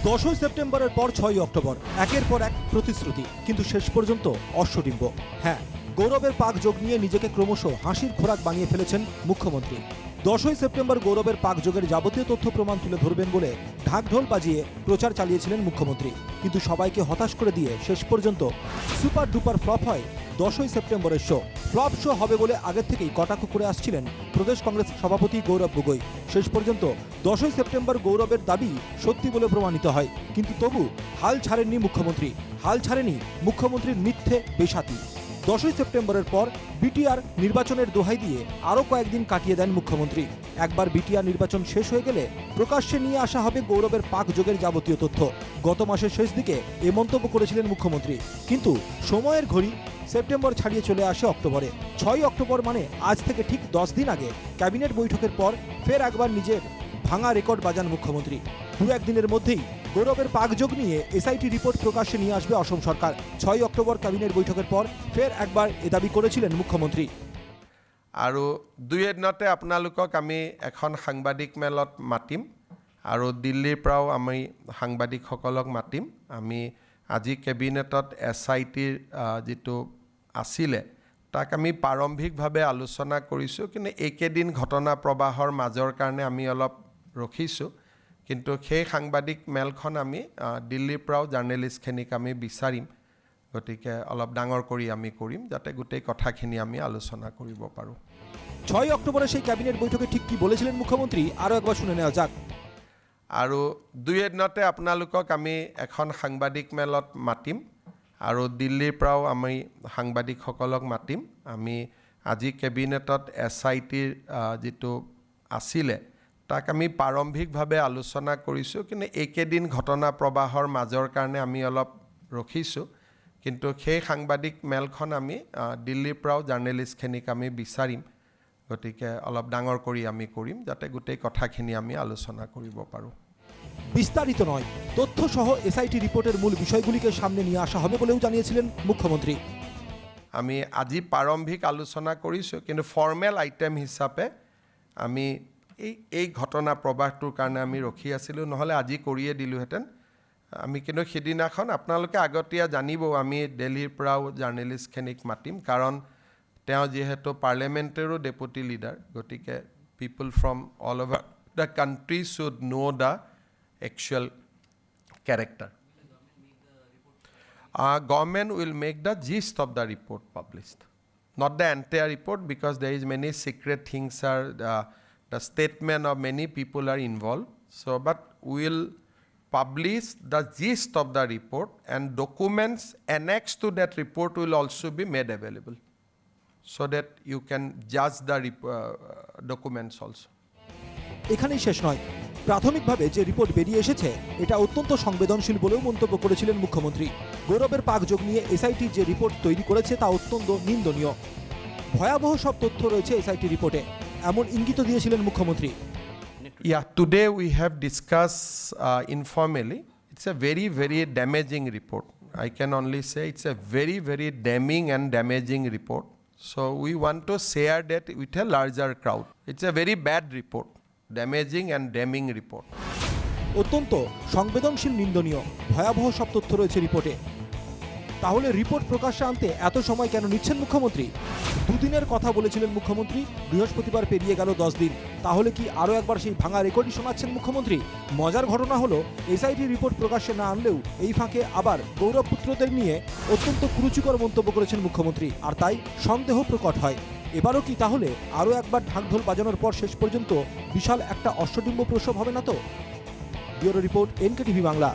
10ই সেপ্টেম্বরের পর 6ই অক্টোবর একের পর এক প্রতিশ্রুতি, কিন্তু শেষ পর্যন্ত অশ্বডিম্ব। হ্যাঁ, গৌরবের পাক যোগ নিয়ে নিজেকে ক্রমশ হাসির খোরাক বানিয়ে ফেলেছেন মুখ্যমন্ত্রী। 10ই সেপ্টেম্বর গৌরবের পাক যোগের যাবতীয় তথ্য প্রমাণ তুলে ধরবেন বলে ঢাকঢোল বাজিয়ে প্রচার চালিয়েছিলেন মুখ্যমন্ত্রী, কিন্তু সবাইকে হতাশ করে দিয়ে শেষ পর্যন্ত সুপার ডুপার ফ্লপ হয় 10ই সেপ্টেম্বরের শো। ফ্লপ শো হবে বলে আগের থেকেই কটাক্ষ করে আসছিলেন প্রদেশ কংগ্রেস সভাপতি গৌরব গগৈ। শেষ পর্যন্ত 10ই সেপ্টেম্বর গৌরবের দাবি সত্যি বলে প্রমাণিত হয়, কিন্তু তবু হাল ছাড়েননি মুখ্যমন্ত্রী। হাল ছাড়েনি মুখ্যমন্ত্রীর মিথ্যে বেসাতি। 10ই সেপ্টেম্বরের পর বিটিআর নির্বাচনের দোহাই দিয়ে আরও কয়েকদিন কাটিয়ে দেন মুখ্যমন্ত্রী। একবার বিটিআর নির্বাচন শেষ হয়ে গেলে প্রকাশ্যে নিয়ে আসা হবে গৌরবের পাক যোগের যাবতীয় তথ্য। গত মাসের শেষ দিকে এ মন্তব্য করেছিলেন মুখ্যমন্ত্রী, কিন্তু সময়ের ঘড়ি সেপ্টেম্বর ছাড়িয়ে চলে আসে অক্টোবরে। 6ই অক্টোবর মানে আজ থেকে ঠিক 10 দিন আগে ক্যাবিনেট বৈঠকের পর ফের একবার নিজের ভাঙা রেকর্ড বাজান মুখ্যমন্ত্রী। দু একদিনের মধ্যেই গৌরবের পাকযোগ নিয়ে এসআইটি রিপোর্ট প্রকাশ্যে নিয়ে আসবে অসম সরকার। 6ই অক্টোবর ক্যাবিনেট বৈঠকের পর ফের একবার এ দাবি করেছিলেন মুখ্যমন্ত্রী। আৰু দুই এদিনতে আপোনালোকক আমি এখন সাংবাদিক মেলত মাতিম আৰু দিল্লীৰ পৰাও আমি সাংবাদিকসকলক মাতিম। আমি আজি কেবিনেটত এছআইটিৰ যিটো আছিলে তাক আমি প্ৰাৰম্ভিকভাৱে আলোচনা কৰিছোঁ, কিন্তু এইকেইদিন ঘটনা প্ৰবাহৰ মাজৰ কাৰণে আমি অলপ ৰখিছোঁ। কিন্তু সেই সাংবাদিক মেলখন আমি দিল্লীৰ পৰাও জাৰ্নেলিষ্টখিনিক আমি বিচাৰিম, গতিকে অলপ ডাঙৰ কৰি আমি কৰিম যাতে গোটেই কথাখিনি আমি আলোচনা কৰিব পাৰোঁ। 6ই অক্টোবরে সেই ক্যাবিনেট বৈঠকে ঠিক কি বলেছিলেন মুখ্যমন্ত্রী আরও একবার শুনে নেওয়া যাক। আৰু দুই এদিনতে আপোনালোকক আমি এখন সাংবাদিক মেলত মাতিম আৰু দিল্লীৰ পৰাও আমি সাংবাদিকসকলক মাতিম। আমি আজি কেবিনেটত এছআইটিৰ যিটো আছিলে তাক আমি প্ৰাৰম্ভিকভাৱে আলোচনা কৰিছোঁ, কিন্তু এইকেইদিন ঘটনা প্ৰবাহৰ মাজৰ কাৰণে আমি অলপ ৰখিছোঁ। কিন্তু সেই সাংবাদিক মেলখন আমি দিল্লীৰ পৰাও জাৰ্নেলিষ্টখিনিক আমি বিচাৰিম, গতিকে অলপ ডাঙৰ কৰি আমি কৰিম যাতে গোটেই কথাখিনি আমি আলোচনা কৰিব পাৰোঁ। বিস্তারিত নয়, তথ্যসহ এসআইটি রিপোর্টের মূল বিষয়গুলিকে সামনে নিয়ে আসা হবে বলেও জানিয়েছিলেন মুখ্যমন্ত্রী। আমি আজি প্ৰাৰম্ভিক আলোচনা কৰিছোঁ, কিন্তু ফৰ্মেল আইটেম হিচাপে আমি এই ঘটনা প্ৰবাহটোৰ কাৰণে আমি ৰখি আছিলোঁ, নহ'লে আজি কৰিয়ে দিলোঁহেঁতেন। আমি কিন্তু সেইদিনাখন আপোনালোকে আগতীয়া জানিব, আমি দিল্লীৰ পৰাও জাৰ্নেলিষ্টখিনিক মাতিম, কাৰণ তেওঁ যিহেতু পাৰ্লিয়ামেণ্টেৰো ডেপুটি লিডাৰ, গতিকে people from all over the country should ন' the actual character. Government will make the gist of the report published, not the entire report, because there is many secret things are the statement of many people are involved. So, but will publish the gist of the report, and documents annexed to that report will also be made available, so that you can judge the documents also. এখানেই শেষ নয়, প্রাথমিকভাবে যে report বেরিয়ে এসেছে এটা অত্যন্ত সংবেদনশীল বলেও মন্তব্য করেছিলেন মুখ্যমন্ত্রী। গৌরবের পাকযোগ নিয়ে এসআইটি যে রিপোর্ট তৈরি করেছে তা অত্যন্ত নিন্দনীয়। ভয়াবহ সব তথ্য রয়েছে এসআইটি রিপোর্টে, এমন ইঙ্গিত দিয়েছিলেন মুখ্যমন্ত্রী। Yeah, today we have discussed informally. It's a very, very damaging report. I can only say it's a very, very damning and damaging report. So we want to share that with a larger crowd. It's a very bad report. Damaging and damning report. অত্যন্ত সংবেদনশীল, নিন্দনীয়, ভয়াবহ সব তথ্য রয়েছে রিপোর্টে। তাহলে report প্রকাশ্যে আনতে এত সময় কেন নিচ্ছেন মুখ্যমন্ত্রী? দুদিনের কথা বলেছিলেন মুখ্যমন্ত্রী, বৃহস্পতিবার পেরিয়ে গেল 10 দিন। তাহলে কি আরও একবার সেই ভাঙা রেকর্ডই শোনাচ্ছেন মুখ্যমন্ত্রী? মজার ঘটনা হলো, এসআইটি রিপোর্ট প্রকাশ্যে না আনলেও এই ফাঁকে আবার গৌরবপুত্রদের নিয়ে অত্যন্ত কুরুচিকর মন্তব্য করেছেন মুখ্যমন্ত্রী, আর তাই সন্দেহ প্রকট হয় এবারও কি তাহলে আরও একবার ঢাকঢোল বাজানোর পর শেষ পর্যন্ত বিশাল একটা অশ্বডিম্ব প্রসব হবে না তো? Bureau report, NKTV Bangla.